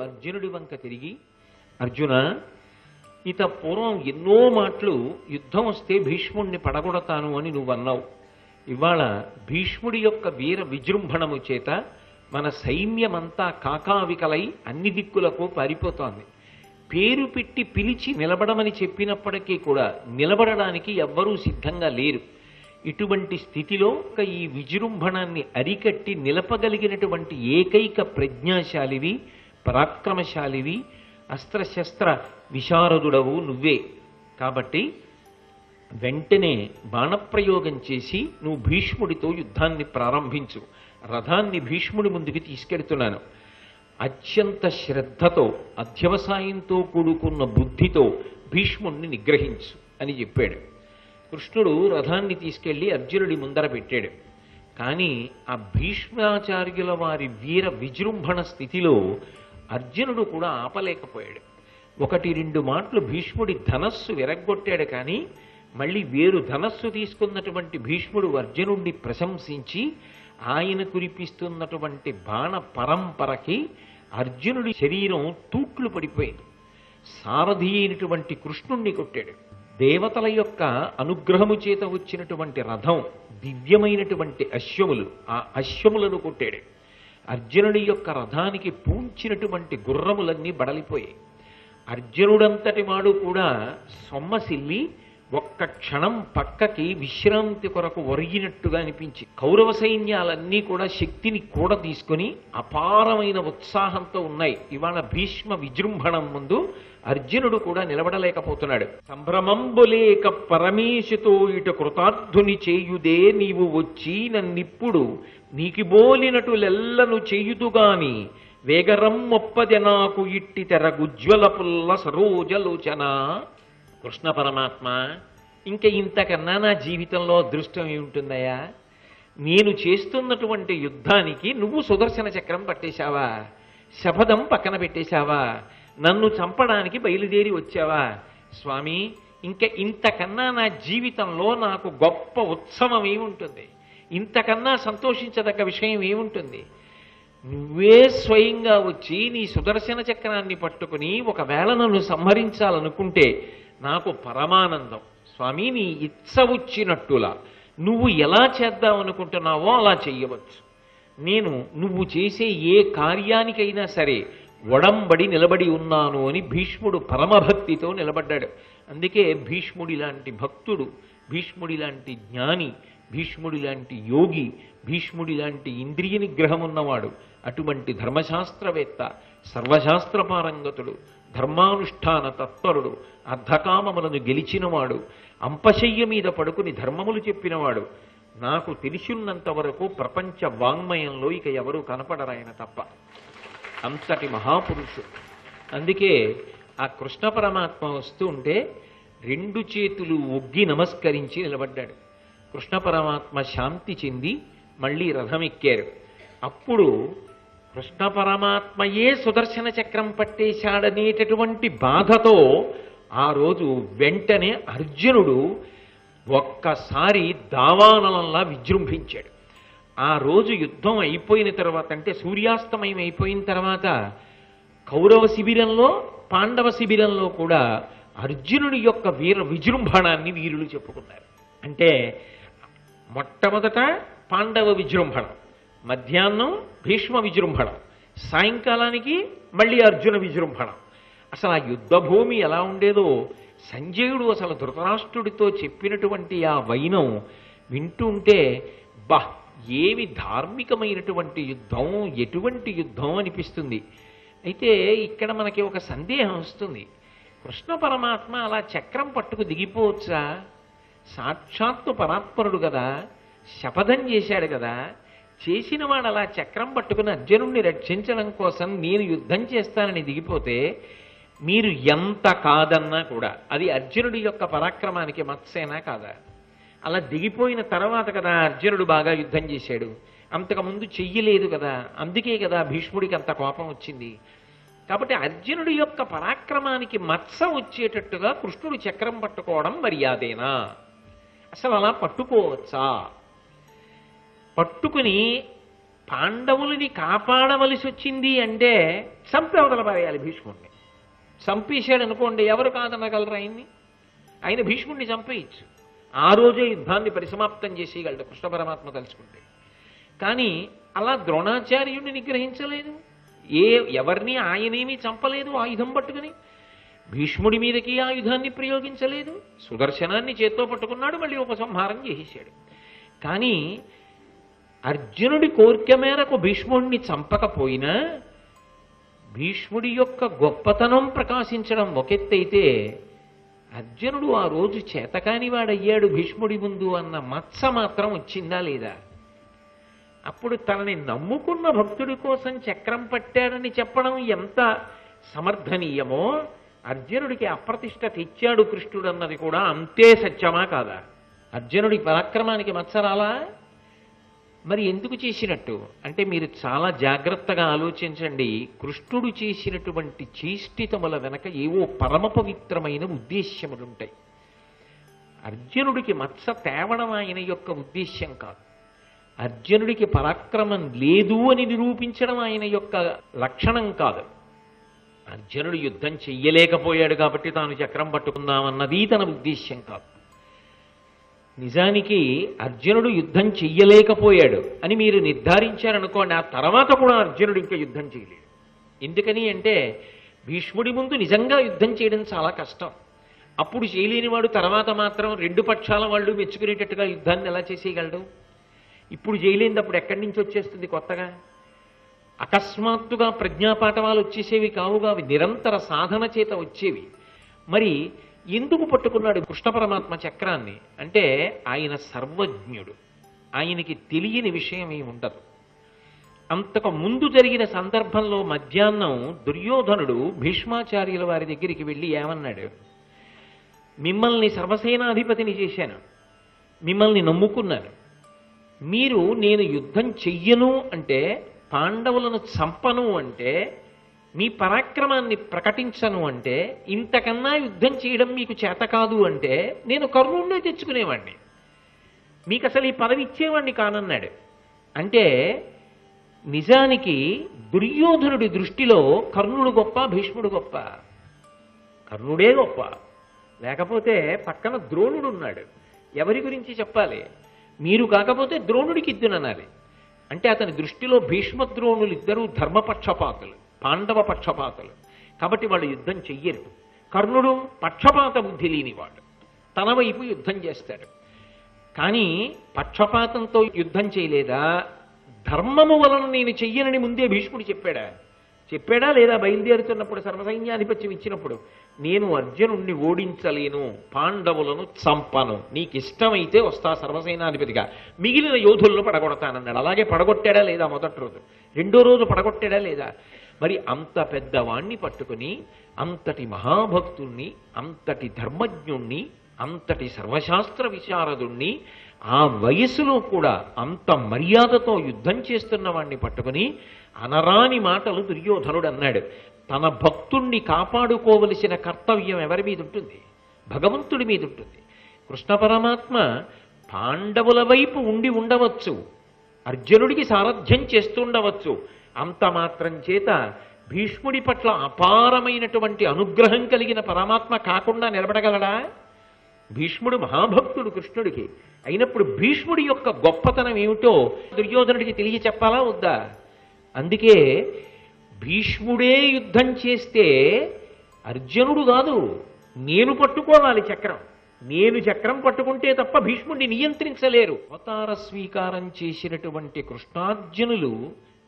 అర్జునుడి వంక తిరిగి, అర్జున, ఇత పూర్వం ఎన్నో మాటలు యుద్ధం వస్తే భీష్ముడిని పడగొడతాను అని నువ్వు అన్నావు. ఇవాళ భీష్ముడి యొక్క వీర విజృంభణము చేత మన సైన్యమంతా కాకావికలై అన్ని దిక్కులకు పారిపోతోంది. పేరు పెట్టి పిలిచి నిలబడమని చెప్పినప్పటికీ కూడా నిలబడడానికి ఎవ్వరూ సిద్ధంగా లేరు. ఇటువంటి స్థితిలో ఈ విజృంభణాన్ని అరికట్టి నిలపగలిగినటువంటి ఏకైక ప్రజ్ఞాశాలివి, పరాక్రమశాలివి, అస్త్రశస్త్ర విశారదుడవు నువ్వే. కాబట్టి వెంటనే బాణప్రయోగం చేసి నువ్వు భీష్ముడితో యుద్ధాన్ని ప్రారంభించు. రథాన్ని భీష్ముడి ముందుకి తీసుకెడుతున్నాను. అత్యంత శ్రద్ధతో, అధ్యవసాయంతో కూడుకున్న బుద్ధితో భీష్ముడిని నిగ్రహించు అని చెప్పాడు. కృష్ణుడు రథాన్ని తీసుకెళ్లి అర్జునుడి ముందర పెట్టాడు. కానీ ఆ భీష్మాచార్యుల వారి వీర విజృంభణ స్థితిలో అర్జునుడు కూడా ఆపలేకపోయాడు. 1-2 మాటలు భీష్ముడి ధనస్సు విరగ్గొట్టాడు. కానీ మళ్ళీ వేరు ధనస్సు తీసుకున్నటువంటి భీష్ముడు అర్జునుడిని ప్రశంసించి ఆయన కురిపిస్తున్నటువంటి బాణ పరంపరకి అర్జునుడి శరీరం తూట్లు పడిపోయింది. సారథి అయినటువంటి కృష్ణుణ్ణి కొట్టాడు. దేవతల యొక్క అనుగ్రహము చేత వచ్చినటువంటి రథం, దివ్యమైనటువంటి అశ్వములు, ఆ అశ్వములను కొట్టాడు. అర్జునుడి యొక్క రథానికి పూంచినటువంటి గుర్రములన్నీ బడలిపోయాయి. అర్జునుడంతటి వాడు కూడా సొమ్మసిల్లి ఒక్క క్షణం పక్కకి విశ్రాంతి కొరకు ఒరిగినట్టుగా అనిపించి, కౌరవ సైన్యాలన్నీ కూడా శక్తిని కూడా తీసుకొని అపారమైన ఉత్సాహంతో ఉన్నాయి. ఇవాళ భీష్మ విజృంభణం ముందు అర్జునుడు కూడా నిలబడలేకపోతున్నాడు. సంభ్రమంబులేక పరమేశుతో ఇటు కృతార్థుని చేయుదే నీవు వచ్చి నన్నిప్పుడు నీకి బోలినటులెల్లను చేయుదుగాని వేగరం మొప్పది నాకు ఇట్టి తెరగుజ్వల పుల్ల సరోజలోచన. కృష్ణ పరమాత్మ, ఇంక ఇంతకన్నా నా జీవితంలో అదృష్టం ఏముంటుందయ్యా? నేను చేస్తున్నటువంటి యుద్ధానికి నువ్వు సుదర్శన చక్రం పట్టేశావా? శపథం పక్కన పెట్టేశావా? నన్ను చంపడానికి బయలుదేరి వచ్చావా? స్వామి, ఇంక ఇంతకన్నా నా జీవితంలో నాకు గొప్ప ఉత్సవం ఏముంటుంది? ఇంతకన్నా సంతోషించదగ్గ విషయం ఏముంటుంది? నువ్వే స్వయంగా వచ్చి నీ సుదర్శన చక్రాన్ని పట్టుకుని ఒకవేళ నన్ను సంహరించాలనుకుంటే నాకు పరమానందం. స్వామి, నీ ఇచ్చ వచ్చినట్టులా నువ్వు ఎలా చేద్దామనుకుంటున్నావో అలా చెయ్యవచ్చు. నేను నువ్వు చేసే ఏ కార్యానికైనా సరే ఒడంబడి నిలబడి ఉన్నాను అని భీష్ముడు పరమభక్తితో నిలబడ్డాడు. అందుకే భీష్ముడి లాంటి భక్తుడు, భీష్ముడి లాంటి జ్ఞాని, భీష్ముడి లాంటి యోగి, భీష్ముడి లాంటి ఇంద్రియ నిగ్రహం ఉన్నవాడు, అటువంటి ధర్మశాస్త్రవేత్త, సర్వశాస్త్ర పారంగతుడు, ధర్మానుష్ఠాన తత్పరుడు, అర్ధకామములను గెలిచినవాడు, అంపశయ్య మీద పడుకుని ధర్మములు చెప్పినవాడు, నాకు తెలిసినంత వరకు ప్రపంచ వాంగ్మయంలో ఇక ఎవరూ కనపడరాయన తప్ప. అంతటి మహాపురుషుడు. అందుకే ఆ కృష్ణ పరమాత్మ వస్తూ ఉంటే 2 చేతులు ఒగ్గి నమస్కరించి నిలబడ్డాడు. కృష్ణ పరమాత్మ శాంతి చెంది మళ్ళీ రథం ఎక్కారు. అప్పుడు కృష్ణ పరమాత్మయే సుదర్శన చక్రం పట్టేశాడనేటటువంటి బాధతో ఆ రోజు వెంటనే అర్జునుడు ఒక్కసారి దావానలంలా విజృంభించాడు. ఆ రోజు యుద్ధం అయిపోయిన తర్వాత, అంటే సూర్యాస్తమయం అయిపోయిన తర్వాత, కౌరవ శిబిరంలో పాండవ శిబిరంలో కూడా అర్జునుడి యొక్క వీర విజృంభణాన్ని వీరులు చెప్పుకున్నారు. అంటే మొట్టమొదట పాండవ విజృంభణం, మధ్యాహ్నం భీష్మ విజృంభణం, సాయంకాలానికి మళ్ళీ అర్జున విజృంభణం. అసలు ఆ యుద్ధభూమి ఎలా ఉండేదో సంజయుడు అసలు ధృతరాష్ట్రుడితో చెప్పినటువంటి ఆ వైనం వింటూ ఉంటే, బా, ఏమి ధార్మికమైనటువంటి యుద్ధం, ఎటువంటి యుద్ధం అనిపిస్తుంది. అయితే ఇక్కడ మనకి ఒక సందేహం వస్తుంది. కృష్ణ పరమాత్మ అలా చక్రం పట్టుకు దిగిపోవచ్చా? సాక్షాత్తు పరాత్పరుడు కదా, శపథం చేశాడు కదా. చేసినవాడు అలా చక్రం పట్టుకుని అర్జునుడిని రక్షించడం కోసం నేను యుద్ధం చేస్తానని దిగిపోతే మీరు ఎంత కాదన్నా కూడా అది అర్జునుడి యొక్క పరాక్రమానికి మత్సేనా కాదా? అలా దిగిపోయిన తర్వాత కదా అర్జునుడు బాగా యుద్ధం చేశాడు. అంతకుముందు చెయ్యలేదు కదా. అందుకే కదా భీష్ముడికి అంత కోపం వచ్చింది. కాబట్టి అర్జునుడి యొక్క పరాక్రమానికి మత్స వచ్చేటట్టుగా కృష్ణుడు చక్రం పట్టుకోవడం మర్యాదేనా? అసలు అలా పట్టుకోవచ్చా? పట్టుకుని పాండవులని కాపాడవలసి వచ్చింది అంటే చంపి అవతల పారేయాలి భీష్ముడిని. చంపేశాడు అనుకోండి, ఎవరు కాదనగలరు ఆయన్ని? ఆయన భీష్ముడిని చంపేయచ్చు. ఆ రోజే యుద్ధాన్ని పరిసమాప్తం చేసేయగలడు కృష్ణ పరమాత్మ తలుచుకుంటే. కానీ అలా ద్రోణాచార్యుడిని నిగ్రహించలేదు, ఎవరిని ఆయనేమీ చంపలేదు ఆయుధం పట్టుకుని. భీష్ముడి మీదకి ఆయుధాన్ని ప్రయోగించలేదు, సుదర్శనాన్ని చేత్తో పట్టుకున్నాడు, మళ్ళీ ఉపసంహారం చేసేశాడు. కానీ అర్జునుడి కోరిక మేరకు భీష్ముడిని చంపకపోయినా భీష్ముడి యొక్క గొప్పతనం ప్రకాశించడం ఒకెత్తైతే, అర్జునుడు ఆ రోజు చేతకాని వాడయ్యాడు భీష్ముడి ముందు అన్న మత్స మాత్రం వచ్చిందా లేదా? అప్పుడు తనని నమ్ముకున్న భక్తుడి కోసం చక్రం పట్టాడని చెప్పడం ఎంత సమర్థనీయమో, అర్జునుడికి అప్రతిష్ట తెచ్చాడు కృష్ణుడు అన్నది కూడా అంతే సత్యమా కాదా? అర్జునుడి పరాక్రమానికి మత్సరాలా? మరి ఎందుకు చేసినట్టు అంటే మీరు చాలా జాగ్రత్తగా ఆలోచించండి. కృష్ణుడు చేసినటువంటి చేష్టితముల వెనక ఏవో పరమ పవిత్రమైన ఉద్దేశ్యములుంటాయి. అర్జునుడికి మత్స తేవడం ఆయన యొక్క ఉద్దేశ్యం కాదు. అర్జునుడికి పరాక్రమం లేదు అని నిరూపించడం ఆయన యొక్క లక్షణం కాదు. అర్జునుడు యుద్ధం చెయ్యలేకపోయాడు కాబట్టి తాను చక్రం పట్టుకుందామన్నది తన ఉద్దేశ్యం కాదు. నిజానికి అర్జునుడు యుద్ధం చెయ్యలేకపోయాడు అని మీరు నిర్ధారించారనుకోండి, ఆ తర్వాత కూడా అర్జునుడు ఇంకా యుద్ధం చేయలేడు. ఎందుకని అంటే భీష్ముడి ముందు నిజంగా యుద్ధం చేయడం చాలా కష్టం. అప్పుడు చేయలేనివాడు తర్వాత మాత్రం రెండు పక్షాల వాళ్ళు మెచ్చుకునేటట్టుగా యుద్ధాన్ని ఎలా చేసేయగలడు? ఇప్పుడు చేయలేనిదప్పుడు ఎక్కడి నుంచి వచ్చేస్తుంది కొత్తగా? అకస్మాత్తుగా ప్రజ్ఞాపాఠవాలు వచ్చేసేవి కావుగా, అవి నిరంతర సాధన చేత వచ్చేవి. మరి ఎందుకు పట్టుకున్నాడు కృష్ణ పరమాత్మ చక్రాన్ని అంటే ఆయన సర్వజ్ఞుడు, ఆయనకి తెలియని విషయం ఏమి ఉండదు. అంతకు ముందు జరిగిన సందర్భంలో మధ్యాహ్నం దుర్యోధనుడు భీష్మాచార్యుల వారి దగ్గరికి వెళ్ళి ఏమన్నాడు? మిమ్మల్ని సర్వసేనాధిపతిని చేశాను, మిమ్మల్ని నమ్ముకున్నాను. మీరు నేను యుద్ధం చెయ్యను అంటే, పాండవులను చంపను అంటే, మీ పరాక్రమాన్ని ప్రకటించను అంటే, ఇంతకన్నా యుద్ధం చేయడం మీకు చేత కాదు అంటే నేను కర్ణుడినే తెచ్చుకునేవాడిని, మీకు అసలు ఈ పదవి ఇచ్చేవాడిని కానన్నాడు. అంటే నిజానికి దుర్యోధనుడి దృష్టిలో కర్ణుడు గొప్ప, భీష్ముడు గొప్ప? కర్ణుడే గొప్ప. లేకపోతే పక్కన ద్రోణుడు ఉన్నాడు, ఎవరి గురించి చెప్పాలి? మీరు కాకపోతే ద్రోణుడికి ఇద్దుననాలి. అంటే అతని దృష్టిలో భీష్మద్రోణులు ఇద్దరూ ధర్మపక్షపాతులు, పాండవ పక్షపాతులు. కాబట్టి వాళ్ళు యుద్ధం చెయ్యరు. కర్ణుడు పక్షపాత బుద్ధి లేనివాడు, తన వైపు యుద్ధం చేస్తాడు. కానీ పక్షపాతంతో యుద్ధం చేయలేదా? ధర్మము వలన నేను చెయ్యనని ముందే భీష్ముడు చెప్పాడా లేదా? బయలుదేరుతున్నప్పుడు సర్వసైన్యాధిపత్యం ఇచ్చినప్పుడు, నేను అర్జునుణ్ణి ఓడించలేను, పాండవులను చంపను, నీకు ఇష్టమైతే వస్తా సర్వసైనాధిపతిగా, మిగిలిన యోధులను పడగొడతానన్నాడు. అలాగే పడగొట్టాడా లేదా? మొదటి రోజు, రెండో రోజు పడగొట్టాడా లేదా? మరి అంత పెద్దవాణ్ణి పట్టుకుని, అంతటి మహాభక్తుణ్ణి, అంతటి ధర్మజ్ఞుణ్ణి, అంతటి సర్వశాస్త్ర విశారదుణ్ణి, ఆ వయస్సులో కూడా అంత మర్యాదతో యుద్ధం చేస్తున్న వాణ్ణి పట్టుకుని అనరాని మాటలు దుర్యోధనుడు అన్నాడు. తన భక్తుణ్ణి కాపాడుకోవలసిన కర్తవ్యం ఎవరి మీద ఉంటుంది? భగవంతుడి మీద ఉంటుంది. కృష్ణ పరమాత్మ పాండవుల వైపు ఉండి ఉండవచ్చు, అర్జునుడికి సారథ్యం చేస్తుండవచ్చు. అంత మాత్రం చేత భీష్ముడి పట్ల అపారమైనటువంటి అనుగ్రహం కలిగిన పరమాత్మ కాకుండా నిలబడగలడా? భీష్ముడు మహాభక్తుడు కృష్ణుడికి. అయినప్పుడు భీష్ముడి యొక్క గొప్పతనం ఏమిటో దుర్యోధనుడికి తెలియ చెప్పాలా వద్దా? అందుకే భీష్ముడే యుద్ధం చేస్తే అర్జునుడు కాదు, నేను పట్టుకోవాలి చక్రం. నేను చక్రం పట్టుకుంటే తప్ప భీష్ముడిని నియంత్రించలేరు. అవతార స్వీకారం చేసినటువంటి కృష్ణార్జునులు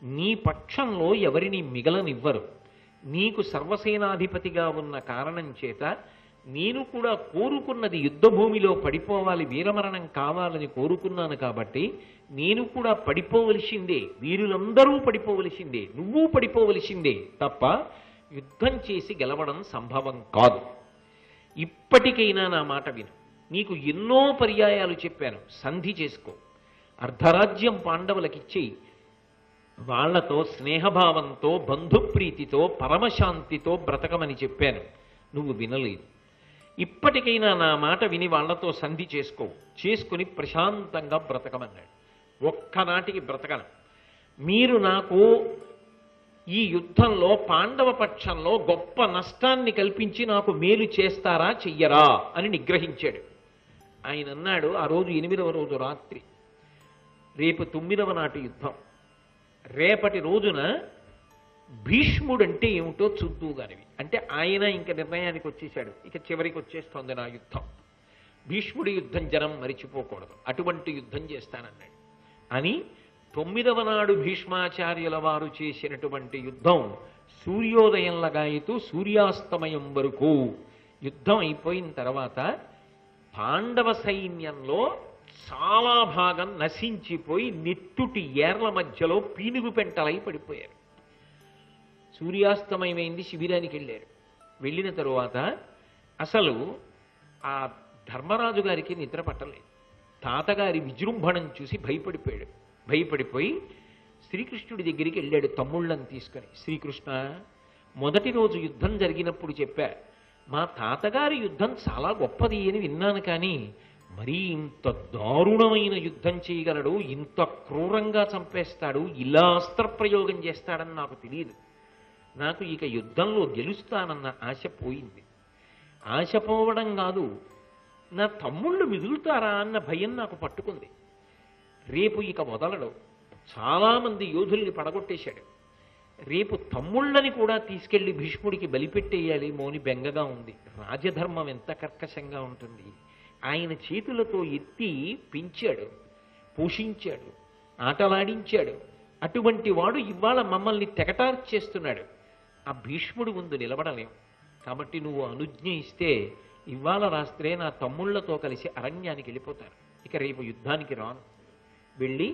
నీ పక్షంలో ఎవరిని మిగలనివ్వరు. నీకు సర్వసేనాధిపతిగా ఉన్న కారణం చేత నేను కూడా కోరుకున్నది యుద్ధభూమిలో పడిపోవాలి, వీరమరణం కావాలని కోరుకున్నాను. కాబట్టి నేను కూడా పడిపోవలసిందే, వీరులందరూ పడిపోవలసిందే, నువ్వు పడిపోవలసిందే తప్ప యుద్ధం చేసి గెలవడం సంభవం కాదు. ఇప్పటికైనా నా మాట విను. నీకు ఎన్నో పర్యాయాలు చెప్పాను, సంధి చేసుకో, అర్ధరాజ్యం పాండవులకిచ్చేయి, వాళ్లతో స్నేహభావంతో, బంధుప్రీతితో, పరమశాంతితో బ్రతకమని చెప్పాను. నువ్వు వినలేదు. ఇప్పటికైనా నా మాట విని వాళ్లతో సంధి చేసుకుని ప్రశాంతంగా బ్రతకమన్నాడు. ఒక్కనాటికి బ్రతకను. మీరు నాకు ఈ యుద్ధంలో పాండవ పక్షంలో గొప్ప నష్టాన్ని కల్పించి నాకు మేలు చేస్తారా చెయ్యరా అని నిగ్రహించాడు. ఆయన అన్నాడు, ఆ రోజు 8వ రోజు రాత్రి, రేపు 9వ నాటి యుద్ధం, రేపటి రోజున భీష్ముడంటే ఏమిటో చూద్దుగానివి. అంటే ఆయన ఇంక నిర్ణయానికి వచ్చేశాడు, ఇక చివరికి వచ్చేస్తోంది నా యుద్ధం, భీష్ముడి యుద్ధం జనం మరిచిపోకూడదు, అటువంటి యుద్ధం చేస్తానన్నాడు. అని 9వ నాడు భీష్మాచార్యుల వారు చేసినటువంటి యుద్ధం సూర్యోదయం లగాయితూ సూర్యాస్తమయం వరకు యుద్ధం అయిపోయిన తర్వాత పాండవ సైన్యంలో చాలా భాగం నశించిపోయి నెత్తుటి ఏర్ల మధ్యలో పీనుగు పెంటలై పడిపోయారు. సూర్యాస్తమయమైంది, శిబిరానికి వెళ్ళారు. వెళ్ళిన తరువాత అసలు ఆ ధర్మరాజు గారికి నిద్ర పట్టలేదు. తాతగారి విజృంభణం చూసి భయపడిపోయి శ్రీకృష్ణుడి దగ్గరికి వెళ్ళాడు తమ్ముళ్ళని తీసుకొని. శ్రీకృష్ణ, మొదటి రోజు యుద్ధం జరిగినప్పుడు చెప్పా, మా తాతగారి యుద్ధం చాలా గొప్పది అని విన్నాను, కానీ మరీ ఇంత దారుణమైన యుద్ధం చేయగలడు, ఇంత క్రూరంగా చంపేస్తాడు, ఇలా అస్త్రప్రయోగం చేస్తాడని నాకు తెలియదు. నాకు ఇక యుద్ధంలో గెలుస్తానన్న ఆశ పోయింది. ఆశ పోవడం కాదు, నా తమ్ముళ్ళు మిగులుతారా అన్న భయం నాకు పట్టుకుంది. రేపు ఇక వదలడు, చాలామంది యోధుల్ని పడగొట్టేశాడు, రేపు తమ్ముళ్ళని కూడా తీసుకెళ్లి భీష్ముడికి బలిపెట్టేయాలి మోని బెంగగా ఉంది. రాజధర్మం ఎంత కర్కశంగా ఉంటుంది. ఆయన చేతులతో ఎత్తి పెంచాడు, పోషించాడు, ఆటలాడించాడు. అటువంటి వాడు ఇవాళ మమ్మల్ని తెగటార్చేస్తున్నాడు. ఆ భీష్ముడు ముందు నిలబడలేం. కాబట్టి నువ్వు అనుజ్ఞ ఇస్తే ఇవాళ రాత్రే నా తమ్ముళ్లతో కలిసి అరణ్యానికి వెళ్ళిపోతాను. ఇక రేపు యుద్ధానికి రాను. వెళ్ళి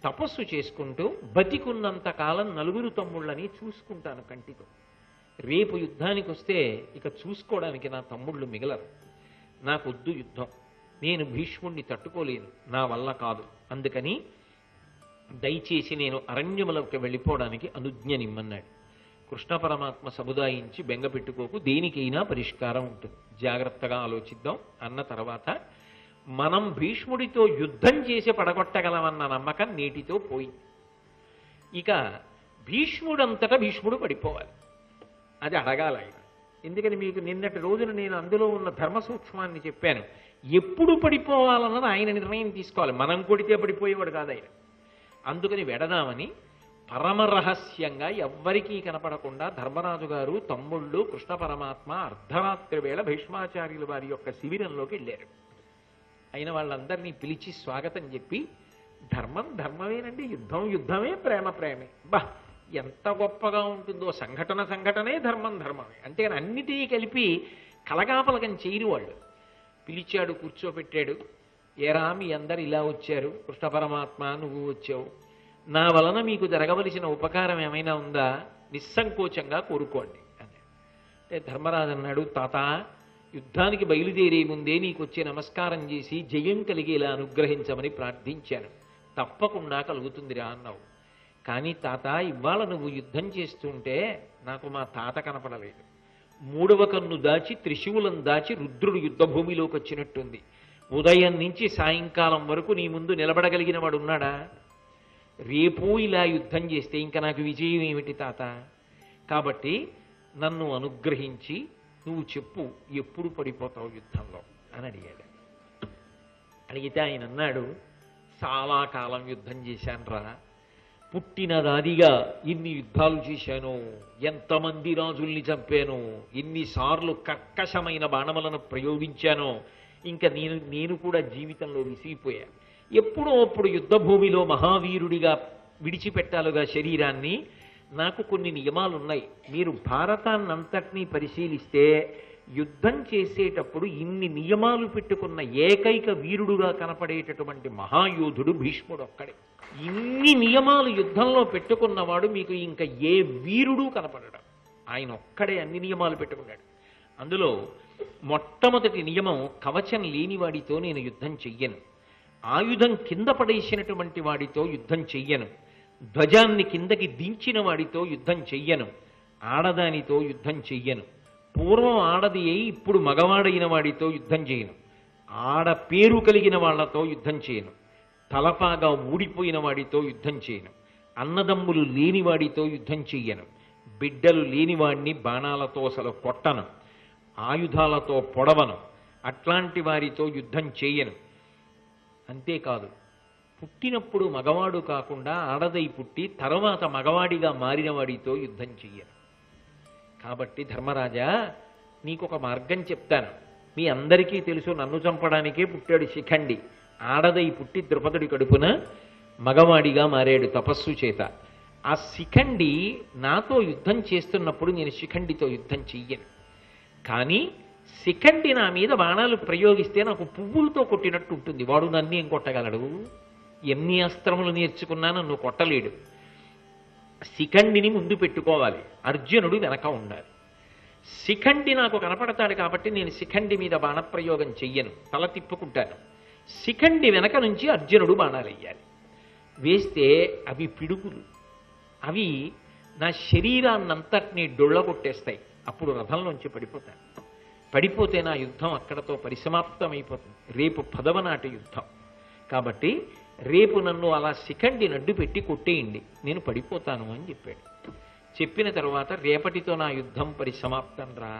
తపస్సు చేసుకుంటూ బతికున్నంత కాలం 4 తమ్ముళ్ళని చూసుకుంటాను కంటితో. రేపు యుద్ధానికి వస్తే ఇక చూసుకోవడానికి నా తమ్ముళ్ళు మిగలరు. నాకొద్దు యుద్ధం, నేను భీష్ముణ్ణి తట్టుకోలేను, నా వల్ల కాదు. అందుకని దయచేసి నేను అరణ్యములకు వెళ్ళిపోవడానికి అనుజ్ఞనిమ్మన్నాడు. కృష్ణ పరమాత్మ సముదాయించి బెంగ పెట్టుకోకు, దేనికైనా పరిష్కారం ఉంటుంది, జాగ్రత్తగా ఆలోచిద్దాం అన్న తర్వాత మనం భీష్ముడితో యుద్ధం చేసి పడగొట్టగలమన్న నమ్మకం నేటితో పోయింది. ఇక భీష్ముడంతటా భీష్ముడు పడిపోవాలి, అది అడగాలి ఆయన. ఎందుకని మీకు నిన్నటి రోజున నేను అందులో ఉన్న ధర్మ సూక్ష్మాన్ని చెప్పాను. ఎప్పుడు పడిపోవాలన్నది ఆయన నిర్ణయం తీసుకోవాలి, మనం కొడితే పడిపోయేవాడు కాదు ఆయన. అందుకని వెడదామని పరమ రహస్యంగా ఎవ్వరికీ కనపడకుండా ధర్మరాజు గారు, తమ్ముళ్ళు, కృష్ణ పరమాత్మ అర్ధరాత్రి వేళ భీష్మాచార్యుల వారి యొక్క శిబిరంలోకి వెళ్ళారు. అయిన వాళ్ళందరినీ పిలిచి స్వాగతం చెప్పి, ధర్మం ధర్మమేనండి, యుద్ధం యుద్ధమే, ప్రేమ ప్రేమే, బా ఎంత గొప్పగా ఉంటుందో, సంఘటనే ధర్మం ధర్మమే అంటే అన్నిటినీ కలిపి కలగాపలకం చేయని వాళ్ళు. పిలిచాడు, కూర్చోపెట్టాడు. ఏరా మీ అందరు ఇలా వచ్చారు, కృష్ణ పరమాత్మ నువ్వు వచ్చావు, నా వలన మీకు జరగవలసిన ఉపకారం ఏమైనా ఉందా, నిస్సంకోచంగా కోరుకోండి అని. అంటే ధర్మరాజు అన్నాడు, తాత యుద్ధానికి బయలుదేరే ముందే నీకు వచ్చి నమస్కారం చేసి జయం కలిగేలా అనుగ్రహించమని ప్రార్థించాను, తప్పకుండా కలుగుతుందిరా అన్నావు. కానీ తాత ఇవాళ నువ్వు యుద్ధం చేస్తుంటే నాకు మా తాత కనపడలేదు. 3వ కన్ను దాచి త్రిశూలం దాచి రుద్రుడు యుద్ధభూమిలోకి వచ్చినట్టుంది. ఉదయం నుంచి సాయంకాలం వరకు నీ ముందు నిలబడగలిగిన వాడు ఉన్నాడా? రేపు ఇలా యుద్ధం చేస్తే ఇంకా నాకు విజయం ఏమిటి తాత? కాబట్టి నన్ను అనుగ్రహించి నువ్వు చెప్పు, ఎప్పుడు పడిపోతావు యుద్ధంలో అని అడిగాడు. అడిగితే ఆయన అన్నాడు, చాలా కాలం యుద్ధం చేశానురా, పుట్టినదాదిగా ఎన్ని యుద్ధాలు చేశాను, ఎంతమంది రాజుల్ని చంపాను, ఎన్నిసార్లు కర్కశమైన బాణములను ప్రయోగించానో, ఇంకా నేను కూడా జీవితంలో విసిగిపోయాను. ఎప్పుడో అప్పుడు యుద్ధభూమిలో మహావీరుడిగా విడిచిపెట్టాలుగా శరీరాన్ని. నాకు కొన్ని నియమాలు ఉన్నాయి. మీరు భారతాన్నంతటినీ పరిశీలిస్తే యుద్ధం చేసేటప్పుడు ఇన్ని నియమాలు పెట్టుకున్న ఏకైక వీరుడుగా కనపడేటటువంటి మహాయోధుడు భీష్ముడు ఒక్కడే. ఇన్ని నియమాలు యుద్ధంలో పెట్టుకున్నవాడు మీకు ఇంకా ఏ వీరుడు కనపడడు. ఆయన ఒక్కడే అన్ని నియమాలు పెట్టుకున్నాడు. అందులో మొట్టమొదటి నియమం, కవచం లేనివాడితో నేను యుద్ధం చెయ్యను, ఆయుధం కింద పడేసినటువంటి వాడితో యుద్ధం చెయ్యను, ధ్వజాన్ని కిందకి దించిన వాడితో యుద్ధం చెయ్యను, ఆడదానితో యుద్ధం చెయ్యను, పూర్వం ఆడది అయి ఇప్పుడు మగవాడైన వాడితో యుద్ధం చేయను, ఆడ పేరు కలిగిన వాళ్లతో యుద్ధం చేయను, తలపాగా ఊడిపోయిన వాడితో యుద్ధం చేయను, అన్నదమ్ములు లేనివాడితో యుద్ధం చెయ్యను, బిడ్డలు లేనివాడిని బాణాలతో అసలు కొట్టను, ఆయుధాలతో పొడవను, అట్లాంటి వారితో యుద్ధం చేయను. అంతేకాదు, పుట్టినప్పుడు మగవాడు కాకుండా ఆడదై పుట్టి తర్వాత మగవాడిగా మారిన వాడితో యుద్ధం చెయ్యను. కాబట్టి ధర్మరాజా, నీకొక మార్గం చెప్తాను. మీ అందరికీ తెలుసు, నన్ను చంపడానికే పుట్టాడు శిఖండి. ఆడదై పుట్టి ద్రుపదుడి కడుపున మగవాడిగా మారాడు తపస్సు చేత. ఆ శిఖండి నాతో యుద్ధం చేస్తున్నప్పుడు నేను శిఖండితో యుద్ధం చెయ్యను. కానీ శిఖండి నా మీద బాణాలు ప్రయోగిస్తే నాకు పువ్వులతో కొట్టినట్టు ఉంటుంది. వాడు నన్ను ఏం కొట్టగలడు? ఎన్ని అస్త్రములు నేర్చుకున్నా నన్ను కొట్టలేడు. శిఖండిని ముందు పెట్టుకోవాలి, అర్జునుడు వెనక ఉండాలి. శిఖండి నాకు కనపడతాడు కాబట్టి నేను శిఖండి మీద బాణప్రయోగం చెయ్యను, తల తిప్పుకుంటాను. శిఖండి వెనక నుంచి అర్జునుడు బాణాలు వేయాలి. వేస్తే అవి పిడుగులు, అవి నా శరీరాన్నంతటినీ డొళ్ళగొట్టేస్తాయి. అప్పుడు రథంలోంచి పడిపోతాను. పడిపోతే నా యుద్ధం అక్కడతో పరిసమాప్తమైపోతుంది. రేపు 10వ నాటి యుద్ధం కాబట్టి రేపు నన్ను అలా శిఖండి నడ్డు పెట్టి కొట్టేయండి, నేను పడిపోతాను అని చెప్పాడు. చెప్పిన తర్వాత రేపటితో నా యుద్ధం పరిసమాప్తం రా,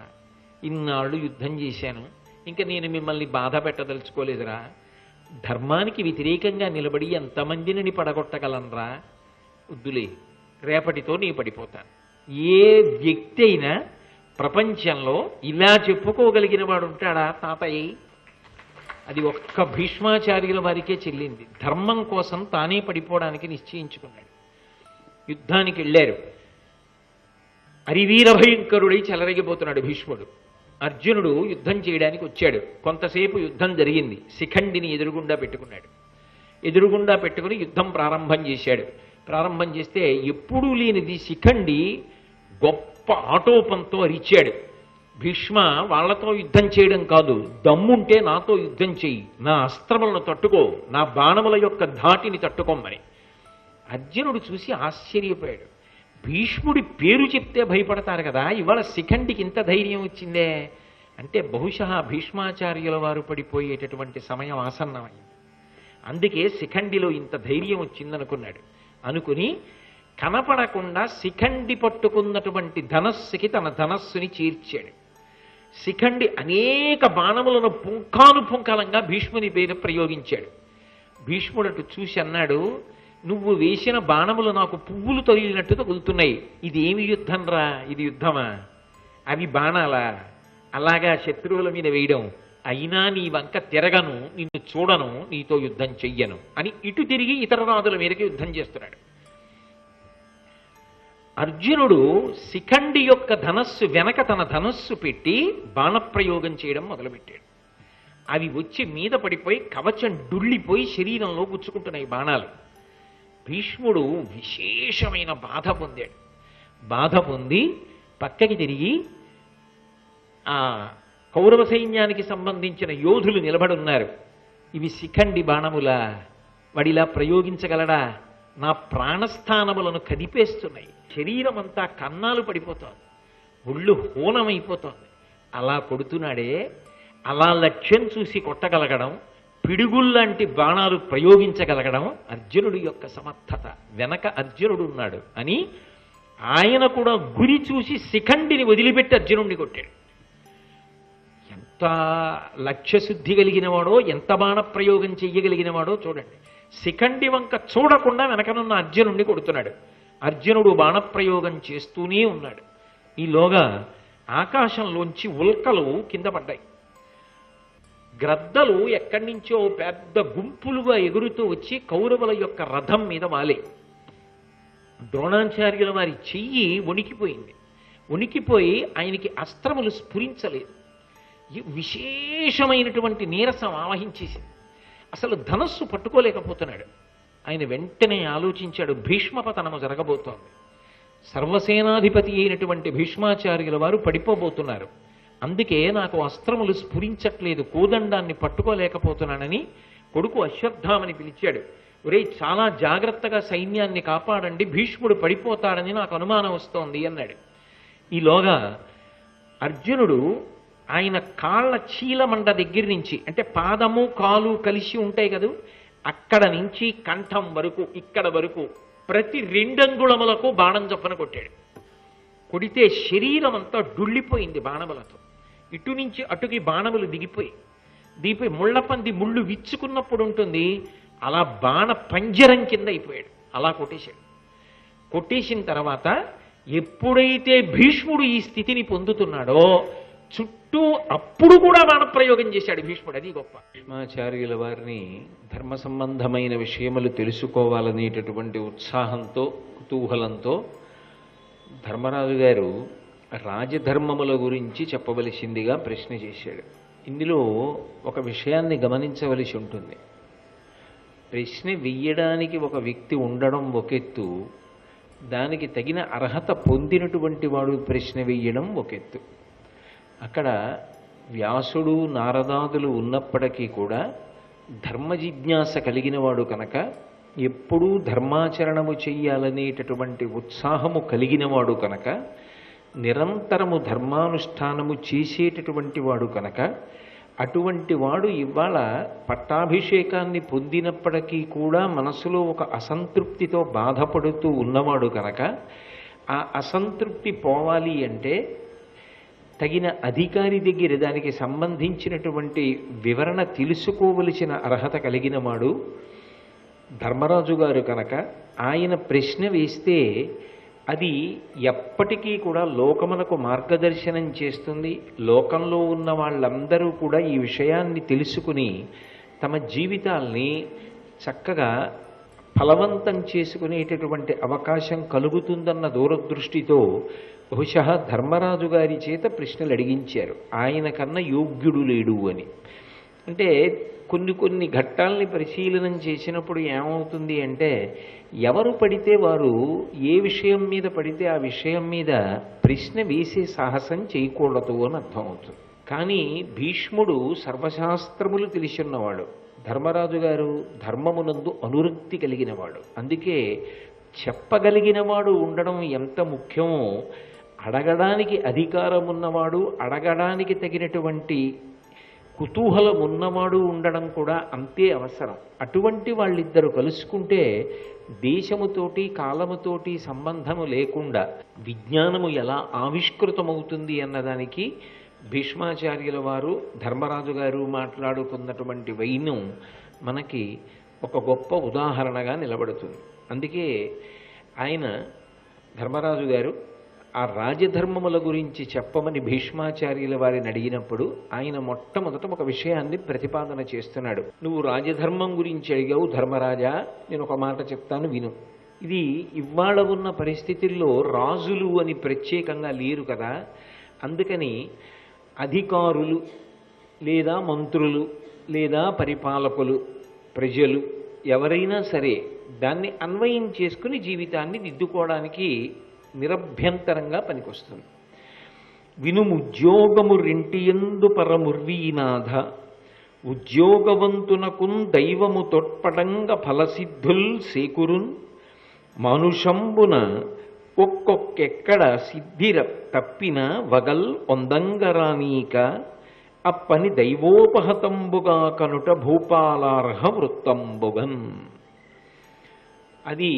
ఇన్నాళ్ళు యుద్ధం చేశాను, ఇంకా నేను మిమ్మల్ని బాధ పెట్టదలుచుకోలేదురా, ధర్మానికి వ్యతిరేకంగా నిలబడి ఎంతమందిని పడగొట్టగలనరా, వద్దులే, రేపటితో నీ పడిపోతాను. ఏ వ్యక్తి అయినా ప్రపంచంలో ఇలా చెప్పుకోగలిగిన వాడు ఉంటాడా తాతయ్య? అది ఒక్క భీష్మాచార్యుల వారికే చెల్లింది. ధర్మం కోసం తానే పడిపోవడానికి నిశ్చయించుకున్నాడు. యుద్ధానికి వెళ్ళారు. అరివీర భయంకరుడై చెలరగిపోతున్నాడు భీష్ముడు. అర్జునుడు యుద్ధం చేయడానికి వచ్చాడు. కొంతసేపు యుద్ధం జరిగింది. శిఖండిని ఎదురుగుండా పెట్టుకున్నాడు. ఎదురుగుండా పెట్టుకుని యుద్ధం ప్రారంభం చేశాడు. ప్రారంభం చేస్తే ఎప్పుడూ లేనిది శిఖండి గొప్ప ఆటోపంతో అరిచాడు. భీష్మ, వాళ్లతో యుద్ధం చేయడం కాదు, దమ్ముంటే నాతో యుద్ధం చెయ్యి, నా అస్త్రములను తట్టుకో, నా బాణముల యొక్క ధాటిని తట్టుకోమని. అర్జునుడు చూసి ఆశ్చర్యపోయాడు. భీష్ముడి పేరు చెప్తే భయపడతారు కదా, ఇవాళ శిఖండికి ఇంత ధైర్యం వచ్చిందే అంటే బహుశా భీష్మాచార్యుల వారు పడిపోయేటటువంటి సమయం ఆసన్నమైంది. అందుకే శిఖండిలో ఇంత ధైర్యం వచ్చిందనుకున్నాడు. అనుకుని కనపడకుండా శిఖండి పట్టుకున్నటువంటి ధనస్సుకి తన ధనస్సుని చేర్చాడు. శిఖండి అనేక బాణములను పుంఖానుపుంఖాలంగా భీష్ముని పేర ప్రయోగించాడు. భీష్ముడు చూసి అన్నాడు, నువ్వు వేసిన బాణములు నాకు పువ్వులు తొలిగినట్టు తగులుతున్నాయి. ఇది ఏమి యుద్ధం రా, ఇది యుద్ధమా? అవి బాణాలా? అలాగా శత్రువుల మీద వేయడం. అయినా నీ వంక తిరగను, నిన్ను చూడను, నీతో యుద్ధం చెయ్యను అని ఇటు తిరిగి ఇతర రాజుల మీదకి యుద్ధం చేస్తున్నాడు. అర్జునుడు శిఖండి యొక్క ధనస్సు వెనక తన ధనస్సు పెట్టి బాణప్రయోగం చేయడం మొదలుపెట్టాడు. అవి వచ్చి మీద పడిపోయి కవచం డుళ్ళిపోయి శరీరంలో గుచ్చుకుంటున్నాయి బాణాలు. భీష్ముడు విశేషమైన బాధ పొందాడు. బాధ పొంది పక్కకి తిరిగి ఆ కౌరవ సైన్యానికి సంబంధించిన యోధులు నిలబడున్నారు. ఇవి శిఖండి బాణములా? వాడిలా ప్రయోగించగలడా? నా ప్రాణస్థానములను కదిపేస్తున్నాయి, శరీరం అంతా కన్నాలు పడిపోతోంది, ఒళ్ళు హోనమైపోతోంది. అలా కొడుతున్నాడే, అలా లక్ష్యం చూసి కొట్టగలగడం, పిడుగుల్లాంటి బాణాలు ప్రయోగించగలగడం అర్జునుడి యొక్క సమర్థత. వెనక అర్జునుడు ఉన్నాడు అని ఆయన కూడా గురి చూసి శిఖండిని వదిలిపెట్టి అర్జునుడిని కొట్టాడు. ఎంత లక్ష్యశుద్ధి కలిగినవాడో, ఎంత బాణ ప్రయోగం చెయ్యగలిగినవాడో చూడండి. శిఖండి వంక చూడకుండా వెనకనున్న అర్జునుడిని కొడుతున్నాడు. అర్జునుడు బాణప్రయోగం చేస్తూనే ఉన్నాడు. ఈలోగా ఆకాశంలోంచి ఉల్కలు కింద పడ్డాయి. గ్రద్దలు ఎక్కడి నుంచో పెద్ద గుంపులుగా ఎగురుతూ వచ్చి కౌరవుల యొక్క రథం మీద వాలే. ద్రోణాచార్యుల వారి చెయ్యి వణికిపోయింది. వణికిపోయి ఆయనకి అస్త్రములు స్ఫురించలేదు. విశేషమైనటువంటి నీరసం ఆవహించేసింది. అసలు ధనస్సు పట్టుకోలేకపోతున్నాడు. ఆయన వెంటనే ఆలోచించాడు, భీష్మపతనము జరగబోతోంది. సర్వసేనాధిపతి అయినటువంటి భీష్మాచార్యుల వారు పడిపోబోతున్నారు. అందుకే నాకు అస్త్రములు స్ఫురించట్లేదు, కోదండాన్ని పట్టుకోలేకపోతున్నానని కొడుకు అశ్వత్థామని పిలిచాడు. ఒరేయ్, చాలా జాగ్రత్తగా సైన్యాన్ని కాపాడండి, భీష్ముడు పడిపోతాడని నాకు అనుమానం వస్తోంది అన్నాడు. ఈలోగా అర్జునుడు ఆయన కాళ్ళ చీలమండ దగ్గర నుంచి, అంటే పాదము కాలు కలిసి ఉంటాయి కదా, అక్కడ నుంచి కంఠం వరకు, ఇక్కడ వరకు ప్రతి 2 అంగుళములకు బాణం చొప్పున కొట్టాడు. కొడితే శరీరం అంతా డుళ్ళిపోయింది బాణములతో. ఇటు నుంచి అటుకి బాణములు దిగిపోయి ముళ్ళపంది ముళ్ళు విచ్చుకున్నప్పుడు ఉంటుంది, అలా బాణ పంజరం కింద అయిపోయాడు. అలా కొట్టేశాడు. కొట్టేసిన తర్వాత ఎప్పుడైతే భీష్ముడు ఈ స్థితిని పొందుతున్నాడో చుట్టూ అప్పుడు కూడా బాణప్రయోగం చేశాడు భీష్ముడు. అది గొప్ప. భీష్మాచార్యుల వారిని ధర్మ సంబంధమైన విషయములు తెలుసుకోవాలనేటటువంటి ఉత్సాహంతో కుతూహలంతో ధర్మరాజు గారు రాజధర్మముల గురించి చెప్పవలసిందిగా ప్రశ్న చేశాడు. ఇందులో ఒక విషయాన్ని గమనించవలసి ఉంటుంది. ప్రశ్న వెయ్యడానికి ఒక వ్యక్తి ఉండడం ఒకెత్తు, దానికి తగిన అర్హత పొందినటువంటి వాడు ప్రశ్న వెయ్యడం ఒకెత్తు. అక్కడ వ్యాసుడు నారదాదులు ఉన్నప్పటికీ కూడా ధర్మ జిజ్ఞాస కలిగిన వాడు కనుక, ఎప్పుడూ ధర్మాచరణము చెయ్యాలనేటటువంటి ఉత్సాహము కలిగిన వాడు కనుక, నిరంతరము ధర్మానుష్ఠానము చేసేటటువంటి వాడు కనుక, అటువంటి వాడు ఇవాళ పట్టాభిషేకాన్ని పొందినప్పటికీ కూడా మనసులో ఒక అసంతృప్తితో బాధపడుతూ ఉన్నవాడు కనుక, ఆ అసంతృప్తి పోవాలి అంటే తగిన అధికారి దగ్గర దానికి సంబంధించినటువంటి వివరణ తెలుసుకోవలసిన అర్హత కలిగిన వాడు ధర్మరాజు గారు కనుక, ఆయన ప్రశ్న వేస్తే అది ఎప్పటికీ కూడా లోకమునకు మార్గదర్శనం చేస్తుంది. లోకంలో ఉన్న వాళ్ళందరూ కూడా ఈ విషయాన్ని తెలుసుకుని తమ జీవితాల్ని చక్కగా ఫలవంతం చేసుకునేటటువంటి అవకాశం కలుగుతుందన్న దూరదృష్టితో బహుశా ధర్మరాజు గారి చేత ప్రశ్నలు అడిగించారు. ఆయన కన్నా యోగ్యుడు లేడు అని. అంటే కొన్ని ఘట్టాలని పరిశీలనం చేసినప్పుడు ఏమవుతుంది అంటే, ఎవరు పడితే వారు ఏ విషయం మీద పడితే ఆ విషయం మీద ప్రశ్న వేసే సాహసం చేయకూడదు అని అర్థమవుతుంది. కానీ భీష్ముడు సర్వశాస్త్రములు తెలిసిన్నవాడు, ధర్మరాజు గారు ధర్మమునందు అనురక్తి కలిగినవాడు. అందుకే చెప్పగలిగినవాడు ఉండడం ఎంత ముఖ్యమో, అడగడానికి అధికారం ఉన్నవాడు, అడగడానికి తగినటువంటి కుతూహలం ఉన్నవాడు ఉండడం కూడా అంతే అవసరం. అటువంటి వాళ్ళిద్దరూ కలుసుకుంటే దేశముతోటి కాలముతోటి సంబంధము లేకుండా విజ్ఞానము ఎలా ఆవిష్కృతమవుతుంది అన్నదానికి భీష్మాచార్యుల వారు ధర్మరాజు గారు మాట్లాడుకున్నటువంటి వైనం మనకి ఒక గొప్ప ఉదాహరణగా నిలబడుతుంది. అందుకే ఆయన ధర్మరాజు గారు ఆ రాజధర్మముల గురించి చెప్పమని భీష్మాచార్యుల వారిని అడిగినప్పుడు ఆయన మొట్టమొదట ఒక విషయాన్ని ప్రతిపాదన చేస్తున్నాడు. నువ్వు రాజధర్మం గురించి అడిగావు ధర్మరాజా, నేను ఒక మాట చెప్తాను విను. ఇది ఇవాళ ఉన్న పరిస్థితుల్లో రాజులు అని ప్రత్యేకంగా లేరు కదా, అందుకని అధికారులు లేదా మంత్రులు లేదా పరిపాలకులు, ప్రజలు ఎవరైనా సరే దాన్ని అన్వయం చేసుకుని జీవితాన్ని దిద్దుకోవడానికి నిరభ్యంతరంగా పనికొస్తుంది. వినుముద్యోగము రెంటియందు పరముర్వీనాథ, ఉద్యోగవంతునకున్ దైవము తొట్పడంగ ఫలసిద్ధుల్ సేకురున్, మనుషంబున ఒక్కొక్కెక్కడ సిద్ధిర తప్పిన వగల్ ఒందంగరానీక, అప్పని దైవోపహతంబుగా కనుట భూపాలార్హ వృత్తంబుగన్. అది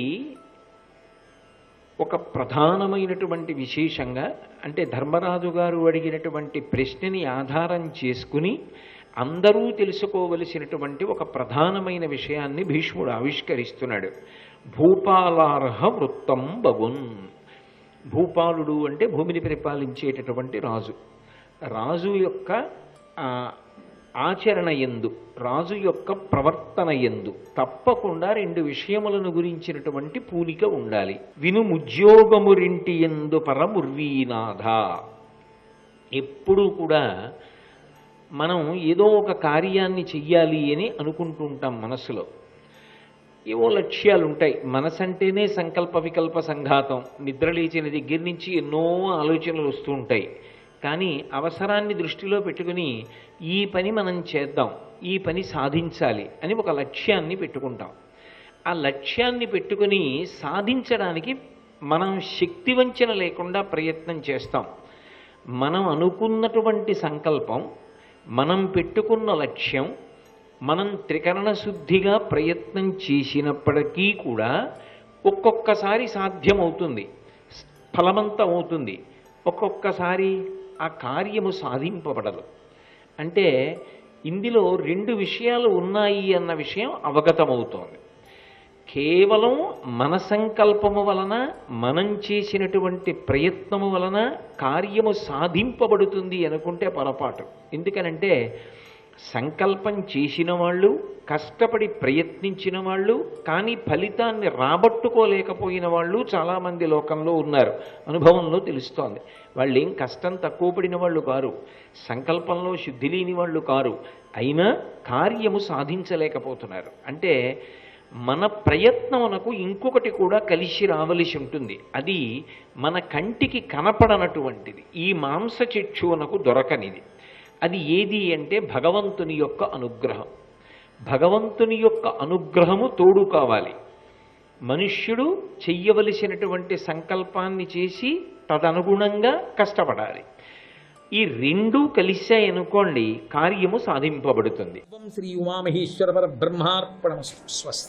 ఒక ప్రధానమైనటువంటి విశేషంగా, అంటే ధర్మరాజు గారు అడిగినటువంటి ప్రశ్నని ఆధారం చేసుకుని అందరూ తెలుసుకోవలసినటువంటి ఒక ప్రధానమైన విషయాన్ని భీష్ముడు ఆవిష్కరిస్తున్నాడు. భూపాలార్హ వృత్తం బగున్. భూపాలుడు అంటే భూమిని పరిపాలించేటటువంటి రాజు. రాజు యొక్క ఆచరణ యందు, రాజు యొక్క ప్రవర్తన యందు తప్పకుండా 2 విషయములను గురించినటువంటి పూనిక ఉండాలి. వినుముద్యోగము రెంటి యందు పరముర్వీనాథ. ఎప్పుడూ కూడా మనం ఏదో ఒక కార్యాన్ని చెయ్యాలి అని అనుకుంటూ ఉంటాం మనసులో. ఏవో లక్ష్యాలు ఉంటాయి. మనసంటేనే సంకల్ప వికల్ప సంఘాతం. నిద్రలేచిన దగ్గర నుంచి ఎన్నో ఆలోచనలు వస్తూ ఉంటాయి. కానీ అవసరాన్ని దృష్టిలో పెట్టుకుని ఈ పని మనం చేద్దాం, ఈ పని సాధించాలి అని ఒక లక్ష్యాన్ని పెట్టుకుంటాం. ఆ లక్ష్యాన్ని పెట్టుకుని సాధించడానికి మనం శక్తివంచన లేకుండా ప్రయత్నం చేస్తాం. మనం అనుకున్నటువంటి సంకల్పం, మనం పెట్టుకున్న లక్ష్యం, మనం త్రికరణ శుద్ధిగా ప్రయత్నం చేసినప్పటికీ కూడా ఒక్కొక్కసారి సాధ్యమవుతుంది, ఫలవంతం అవుతుంది, ఒక్కొక్కసారి ఆ కార్యము సాధింపబడదు. అంటే ఇందులో రెండు విషయాలు ఉన్నాయి అన్న విషయం అవగతమవుతోంది. కేవలం మన సంకల్పము వలన, మనం చేసినటువంటి ప్రయత్నము వలన కార్యము సాధింపబడుతుంది అనుకుంటే పొరపాటు. ఎందుకనంటే సంకల్పం చేసిన వాళ్ళు, కష్టపడి ప్రయత్నించిన వాళ్ళు, కానీ ఫలితాన్ని రాబట్టుకోలేకపోయిన వాళ్ళు చాలామంది లోకంలో ఉన్నారు. అనుభవంలో తెలుస్తోంది. వాళ్ళు ఏం కష్టం తక్కువ పడిన వాళ్ళు కారు, సంకల్పంలో శుద్ధి లేని వాళ్ళు కారు, అయినా కార్యము సాధించలేకపోతున్నారు. అంటే మన ప్రయత్నమునకు ఇంకొకటి కూడా కలిసి రావలసి ఉంటుంది. అది మన కంటికి కనపడనటువంటిది, ఈ మాంసచక్షువునకు దొరకనిది. అది ఏది అంటే భగవంతుని యొక్క అనుగ్రహం. భగవంతుని యొక్క అనుగ్రహము తోడు కావాలి. మనుష్యుడు చెయ్యవలసినటువంటి సంకల్పాన్ని చేసి తదనుగుణంగా కష్టపడాలి. ఈ రెండూ కలిశాయనుకోండి, కార్యము సాధింపబడుతుంది. శ్రీ ఉమామహేశ్వర పరబ్రహ్మార్పణమస్తు. స్వస్తి.